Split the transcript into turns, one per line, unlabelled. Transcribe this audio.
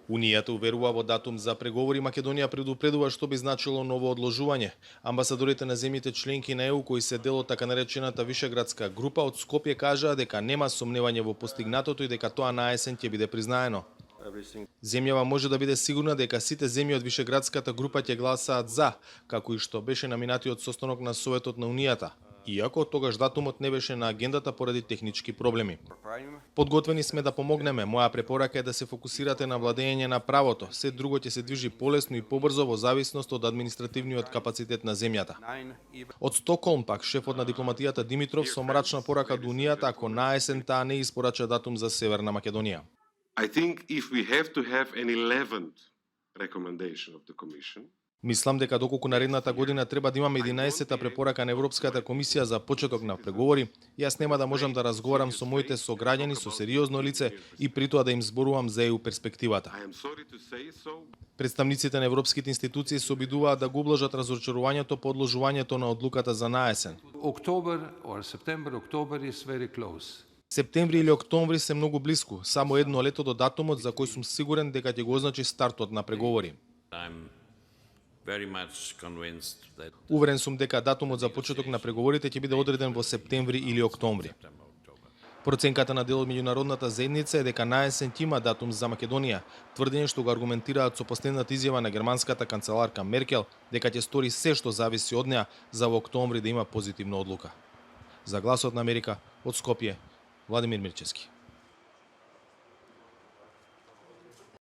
Унијата уверува во датум за преговори. Македонија предупредува што би значило ново одложување. Амбасадорите на земјите членки на ЕУ кои се дел од така наречената Вишеградска група од Скопје кажаа дека нема сомневање во постигнатото и дека тоа на есен ќе биде признаено. Земјава може да биде сигурна дека сите земји од Вишеградската група ќе гласаат за, како и што беше на минатиот состанок на Советот на Унијата, иако тогаш датумот не беше на агендата поради технички проблеми. Подготвени сме да помогнеме. Моја препорака е да се фокусирате на владење на правото. Се друго ќе се движи полесно и побрзо во зависност од административниот капацитет на земјата. Од Стокхолм пак шефот на дипломатијата Димитров со мрачна порака до Унијата ако на есен таа не испорача датум за Северна Македонија.
I think if we have to have an 11th recommendation of the Commission,
Мислам дека доколку наредната година треба да имаме 11-та препорака на Европската комисија за почеток на преговори, јас нема да можам да разговарам со моите сограѓани со сериозно лице и притоа да им зборувам за ЕУ перспективата.
I am sorry to say so,
Представниците на европските институции се обидуваат да го ублажат разочарувањето по одложувањето на одлуката за наесен.
October or September, October is very close.
Септември или октомври се многу блиску, само едно лето до датумот за кој сум сигурен дека ќе го означи стартот на преговори.
I'm very much convinced that
Уверен сум дека датумот за почеток на преговорите ќе биде одреден во септември или октомври. Проценката на дел од меѓународната заедница е дека наесен ќе има датум за Македонија, тврдење што го аргументираат со последната изјава на германската канцеларка Меркел дека ќе стори се што зависи од неа за во октомври да има позитивна одлука. За Гласот на Америка од Скопје, Владимир Мирчевски.